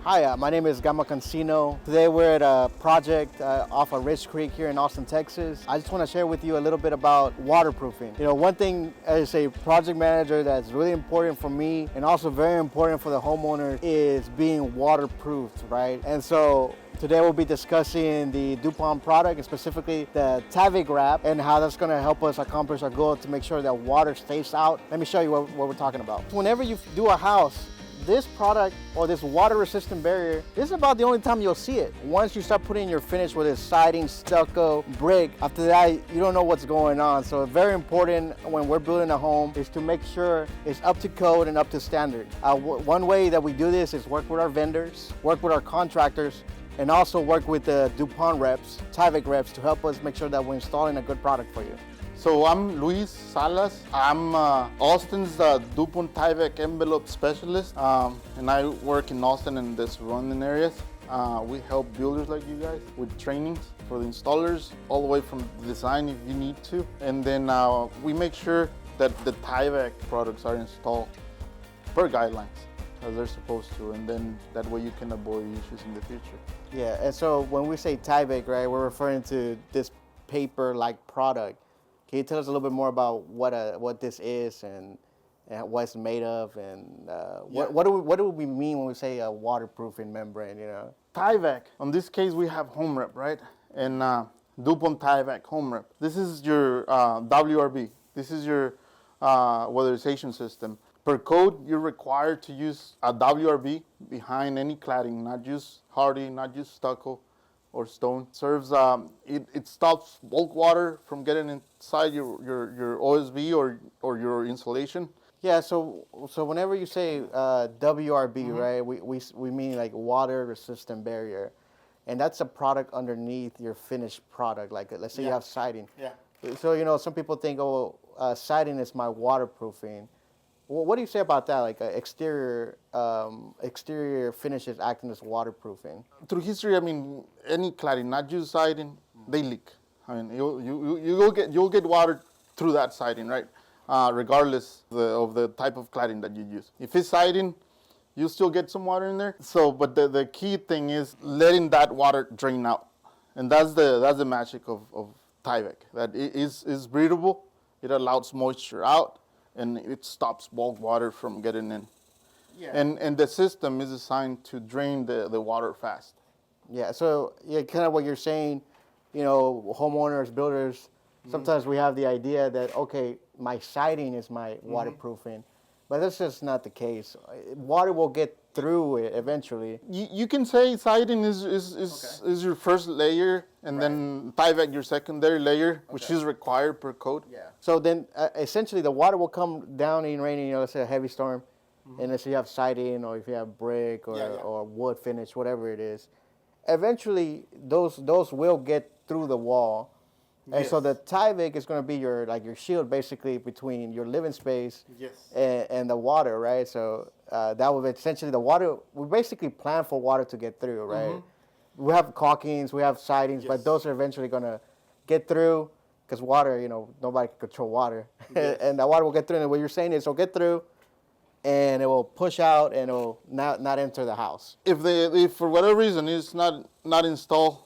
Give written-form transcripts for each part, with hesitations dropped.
Hi, my name is Gama Cancino. Today we're at a project off of Rich Creek here in Austin, Texas. I just want to share with you a little bit about waterproofing. You know, one thing as a project manager that's really important for me and also very important for the homeowner is being waterproofed, right? And so today we'll be discussing the DuPont product and specifically the Tyvek HomeWrap and how that's going to help us accomplish our goal to make sure that water stays out. Let me show you what we're talking about. Whenever you do a house, this product or this water resistant barrier, this is about the only time you'll see it. Once you start putting your finish with this siding, stucco, brick, after that you don't know what's going on. So very important when we're building a home is to make sure it's up to code and up to standard. One way that we do this is work with our vendors, work with our contractors, and also work with the DuPont reps, Tyvek reps to help us make sure that we're installing a good product for you. So I'm Luis Salas. I'm Austin's DuPont Tyvek envelope specialist, and I work in Austin and the surrounding areas. We help builders like you guys with trainings for the installers, all the way from design if you need to. And then we make sure that the Tyvek products are installed per guidelines as they're supposed to, and then that way you can avoid issues in the future. Yeah, and so when we say Tyvek, right, we're referring to this paper-like product. Can you tell us a little bit more about what this is and what it's made of, and what do we mean when we say a waterproofing membrane? You know, Tyvek. In this case, we have HomeWrap, right? And DuPont Tyvek HomeWrap. This is your WRB. This is your weatherization system. Per code, you're required to use a WRB behind any cladding, not use hardy, not use stucco or stone. Serves it stops bulk water from getting inside your OSB or your insulation. Yeah, so whenever you say WRB, right, we mean like water resistant barrier, and that's a product underneath your finished product. Like let's say you have siding. Yeah. So you know some people think, siding is my waterproofing. Well, what do you say about that? Like exterior finishes acting as waterproofing. Through history, I mean, any cladding, not just siding, they leak. I mean, you'll get water through that siding, right? Regardless of the type of cladding that you use. If it's siding, you still get some water in there. So, but the key thing is letting that water drain out, and that's the magic of Tyvek. That it is breathable. It allows moisture out, and it stops bulk water from getting in. Yeah. And the system is designed to drain the water fast. Yeah, so yeah, kind of what you're saying, you know, homeowners, builders, sometimes we have the idea that, okay, my siding is my waterproofing, but that's just not the case. Water will get through it eventually. You can say siding is your first layer, and then Tyvek your secondary layer, which is required per code. Yeah. So then essentially the water will come down in rain, you know, let's say a heavy storm, and let's say you have siding or if you have brick or wood finish, whatever it is. Eventually those will get through the wall. And so the Tyvek is going to be your shield basically between your living space and the water, right? So that would essentially the water, we basically plan for water to get through, right? We have caulkings, we have sidings, but those are eventually going to get through because water, you know, nobody can control water. And the water will get through. And what you're saying is it'll get through and it will push out and it will not enter the house. If for whatever reason it's not installed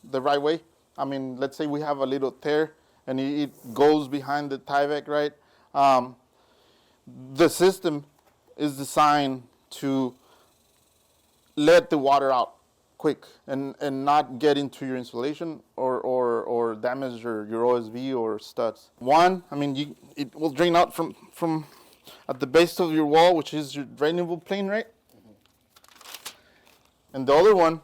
the right way, I mean, let's say we have a little tear and it goes behind the Tyvek, right? The system is designed to let the water out quick and not get into your insulation or damage your OSB or studs. One, I mean, it will drain out from at the base of your wall, which is your drainable plane, right? And the other one,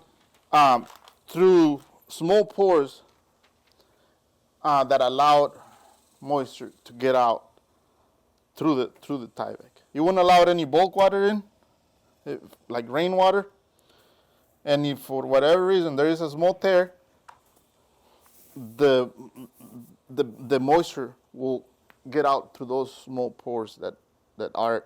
through small pores that allowed moisture to get out through the Tyvek. You won't allow any bulk water in, like rainwater. And if for whatever reason there is a small tear, the moisture will get out through those small pores that are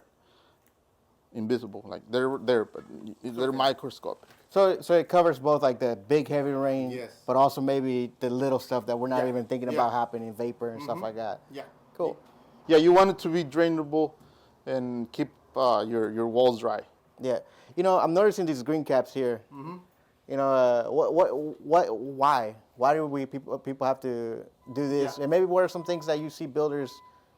invisible, like they're there, but they're microscopic. So it covers both like the big heavy rain, but also maybe the little stuff that we're not even thinking about happening, vapor and stuff like that. Yeah. Cool. Yeah, you want it to be drainable and keep your walls dry. Yeah. You know, I'm noticing these green caps here. You know, why? Why do people have to do this? And maybe what are some things that you see builders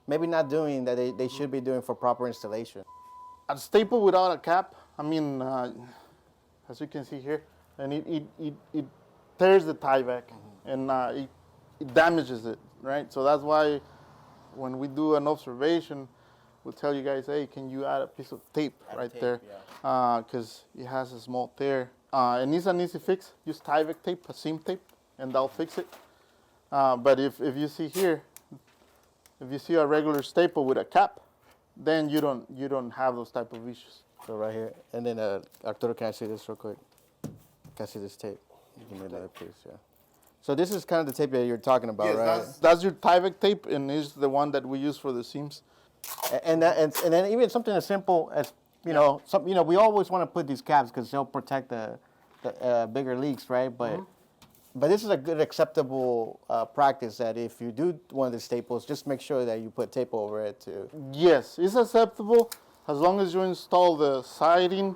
maybe not doing that they should be doing for proper installation? A staple without a cap, I mean, as you can see here, and it tears the Tyvek and it damages it, right? So that's why when we do an observation, we'll tell you guys, hey, can you add a piece of tape right there? Because it has a small tear. And it's an easy fix. Use Tyvek tape, a seam tape, and that'll fix it. But if you see here, if you see a regular staple with a cap, then you don't have those type of issues. So right here, and then Arturo, can I see this real quick? Can I see this tape? Give me another piece, yeah. So this is kind of the tape that you're talking about, right? That's your Tyvek tape, and is the one that we use for the seams. And then even something as simple as we always want to put these caps because they'll protect the bigger leaks, right? But this is a good acceptable practice that if you do one of the staples, just make sure that you put tape over it too. Yes, it's acceptable as long as you install the siding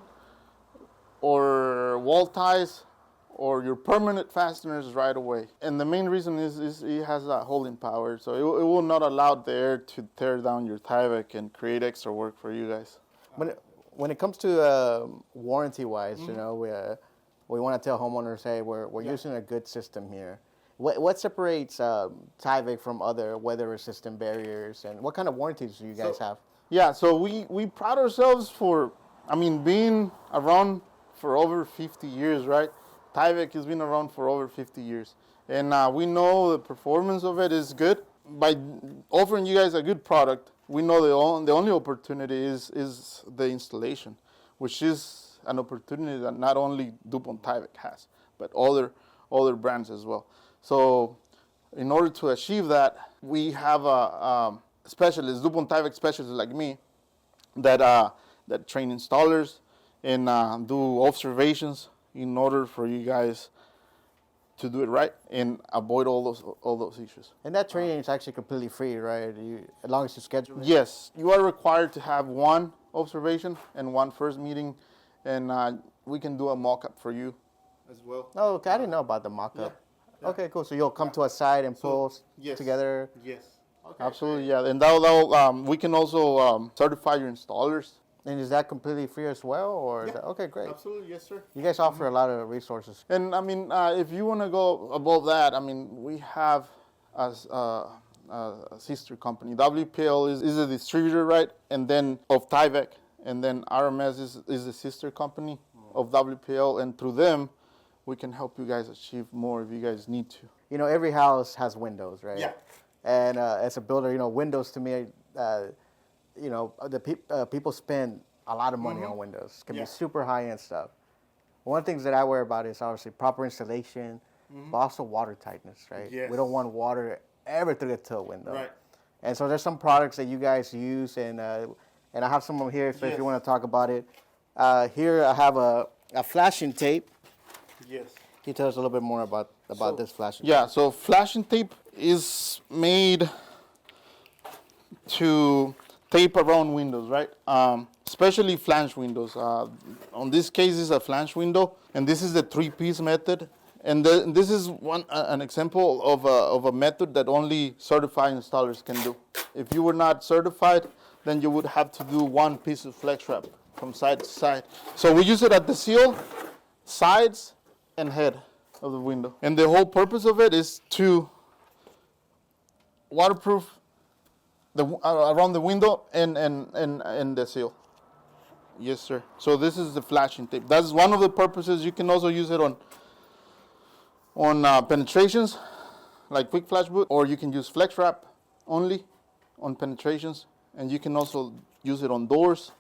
or wall ties or your permanent fasteners right away. And the main reason is it has that holding power, so it will not allow the air to tear down your Tyvek and create extra work for you guys. When it comes to warranty-wise, you know, we want to tell homeowners, hey, we're using a good system here. What separates Tyvek from other weather-resistant barriers, and what kind of warranties do you guys have? Yeah, so we pride ourselves for, being around for over 50 years, right? Tyvek has been around for over 50 years. And we know the performance of it is good. By offering you guys a good product, we know the only opportunity is the installation, which is an opportunity that not only DuPont Tyvek has, but other brands as well. So in order to achieve that, we have a specialist, DuPont Tyvek specialists like me, that train installers and do observations in order for you guys to do it right and avoid all those issues. And that training is actually completely free, right? As long as you schedule it? Yes, you are required to have one observation and one first meeting, and we can do a mock-up for you as well. Oh, okay, I didn't know about the mock-up. Yeah. Okay, cool. So you'll come to a site and pull together? Yes. Okay, absolutely, yeah. And that'll we can also certify your installers. And is that completely free as well, or okay, great. Absolutely, yes, sir. You guys offer a lot of resources. And if you want to go above that, we have a sister company. WPL is a distributor, right? And then of Tyvek, and then RMS is the sister company of WPL, and through them, we can help you guys achieve more if you guys need to. You know, every house has windows, right? Yeah. And as a builder, windows to me. People spend a lot of money on windows. It can be super high-end stuff. One of the things that I worry about is obviously proper installation, but also water tightness, right? Yes. We don't want water ever through the tilt window. Right. And so there's some products that you guys use, and I have some of them here, so if you want to talk about it. Here I have a flashing tape. Yes. Can you tell us a little bit more about this flashing tape? Yeah, so flashing tape is made to tape around windows, right? Especially flange windows. On this case, is a flange window, and this is the 3-piece method. And this is an example of a method that only certified installers can do. If you were not certified, then you would have to do one piece of flex wrap from side to side. So we use it at the seal, sides, and head of the window. And the whole purpose of it is to waterproof around the window and the seal. Yes, sir. So this is the flashing tape. That's one of the purposes. You can also use it on penetrations, like quick flash boot, or you can use flex wrap only on penetrations, and you can also use it on doors,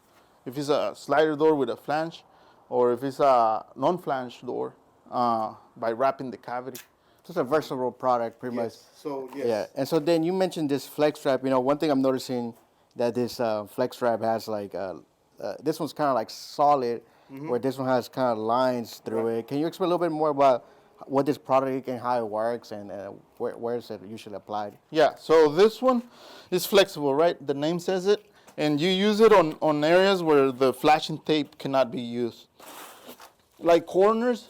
if it's a slider door with a flange, or if it's a non-flange door, by wrapping the cavity. It's a versatile product, pretty much. So, yes. Yeah, and so then you mentioned this flex wrap. One thing I'm noticing that this flex wrap has this one's kind of like solid, where this one has kind of lines through it. Can you explain a little bit more about what this product and how it works, and where is it usually applied? Yeah, so this one is flexible, right? The name says it. And you use it on areas where the flashing tape cannot be used. Like corners,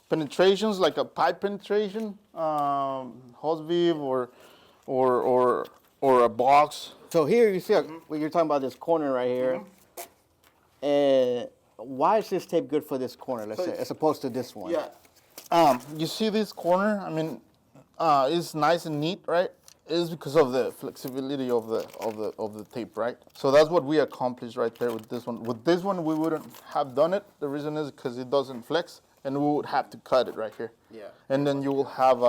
penetrations, like a pipe penetration, hose weave or a box. So here you see, when you're talking about this corner right here, and why is this tape good for this corner, let's say, as opposed to this one? Yeah. You see this corner? I mean, it's nice and neat, right? It's because of the flexibility of the tape, right? So that's what we accomplished right there with this one. With this one, we wouldn't have done it. The reason is because it doesn't flex, and we would have to cut it right here. Yeah. And then you will have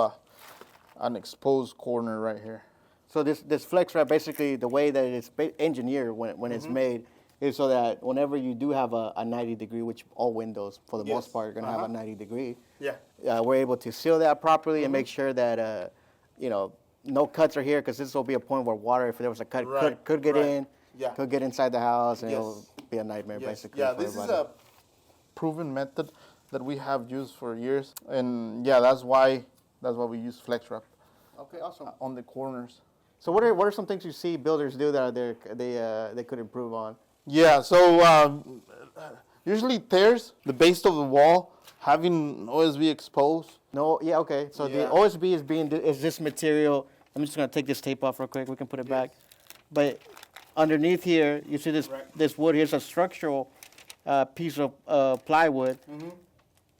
an exposed corner right here. So this flex wrap, basically the way that it's engineered when it's made is so that whenever you do have a 90 degree, which all windows for the most part are going to have a 90 degree, we're able to seal that properly and make sure that no cuts are here, because this will be a point where water, if there was a cut, could get in, could get inside the house, and it'll be a nightmare basically. Yeah, for this everybody. is a proven method that we have used for years, and that's why we use flex wrap. Okay, awesome. On the corners. So what are some things you see builders do that they could improve on? Yeah, so usually tears, the base of the wall, having OSB exposed. No, yeah, okay. So the OSB is this material. I'm just gonna take this tape off real quick. We can put it back. But underneath here, you see this wood. Here's a structural piece of plywood.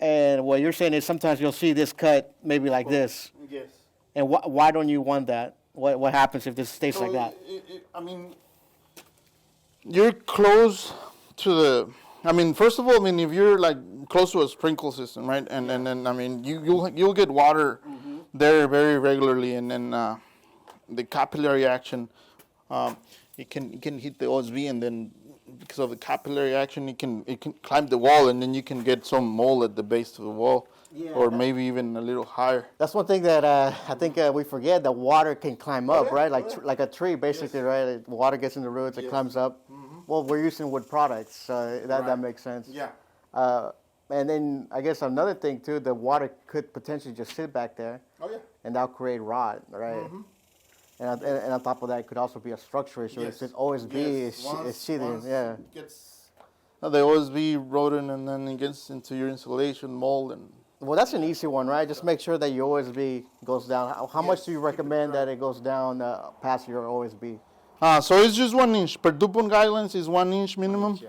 And what you're saying is sometimes you'll see this cut maybe like this. Yes. And why don't you want that? What happens if this stays like that? I mean, you're close to the. I mean, first of all, I mean, if you're like close to a sprinkle system, right, and then I mean, you'll get water there very regularly, and then the capillary action, it can hit the OSB, and then because of the capillary action, it can climb the wall, and then you can get some mold at the base of the wall, or maybe even a little higher. That's one thing that I think we forget, that water can climb up, right? Like a tree, basically, right? Water gets in the roots, it climbs up. Well, we're using wood products, so that makes sense. Yeah. And then I guess another thing too, the water could potentially just sit back there. Oh yeah. And that'll create rot, right? And on top of that, it could also be a structural issue. It's just OSB is sheathing, yeah. They always be rodent, and then it gets into your insulation mold. And well, that's an easy one, right? Just make sure that your OSB goes down. How much do you recommend that it goes down past your OSB? So it's just 1 inch. Per DuPont guidelines is 1 inch minimum.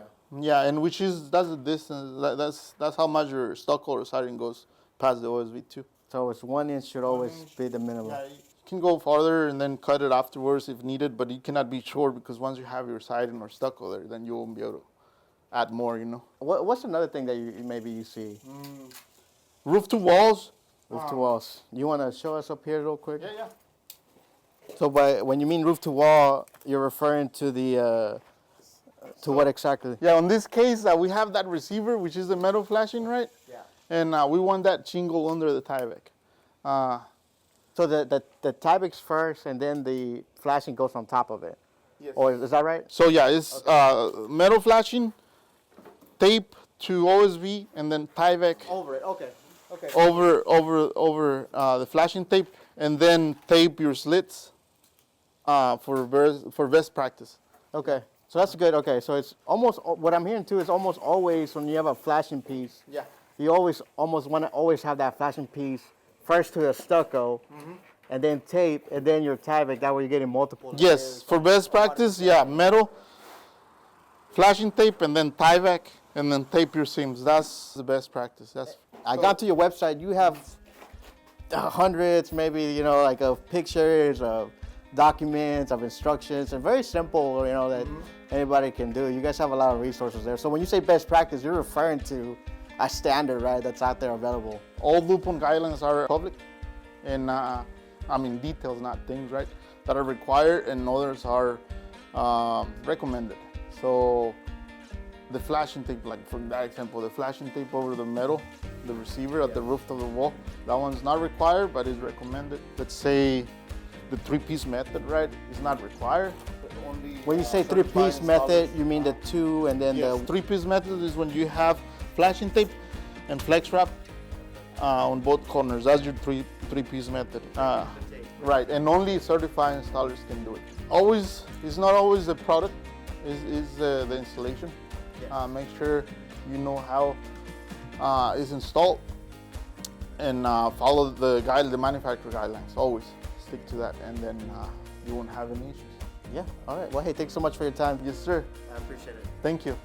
Yeah, and that's the distance. That's how much your stucco or siding goes past the OSB too. So it's 1 inch should always be the minimum. Yeah, you can go farther and then cut it afterwards if needed, but you cannot be short, because once you have your siding or stucco there, then you won't be able to add more. What's another thing that you see? Roof to walls. Roof to walls. You want to show us up here real quick? Yeah. So when you mean roof to wall, you're referring to the to what exactly? Yeah, in this case, we have that receiver, which is the metal flashing, right? Yeah. And we want that shingle under the Tyvek. So the Tyvek's first, and then the flashing goes on top of it. Yes. Or is that right? So yeah, it's metal flashing, tape to OSB, and then Tyvek Over it. Okay. over the flashing tape, and then tape your slits for best practice. Okay. So that's good. Okay. So it's almost, what I'm hearing too is almost always when you have a flashing piece, you always almost want to have that flashing piece first to the stucco, and then tape, and then your Tyvek. That way you're getting multiple. Yes, for best practice, metal, flashing tape, and then Tyvek, and then tape your seams. That's the best practice. I got to your website. You have hundreds, maybe, like of pictures, of documents, of instructions, and very simple, that anybody can do. You guys have a lot of resources there. So when you say best practice, you're referring to a standard, right, that's out there available. All DuPont guidelines are public, and details, not things, right, that are required, and others are recommended. So the flashing tape, like for that example, the flashing tape over the metal, the receiver at the roof of the wall, that one's not required, but is recommended. Let's say the three-piece method, right, is not required. When you say three-piece method, you mean the two and then the... Three-piece method is when you have flashing tape and flex wrap on both corners. That's your three-piece method. Right, and only certified installers can do it. It's not always the product is the installation. Yes. Make sure you know how it's installed, and follow the manufacturer guidelines. Always stick to that, and then you won't have any issues. Yeah, all right. Well, hey, thanks so much for your time. Yes, sir. I appreciate it. Thank you.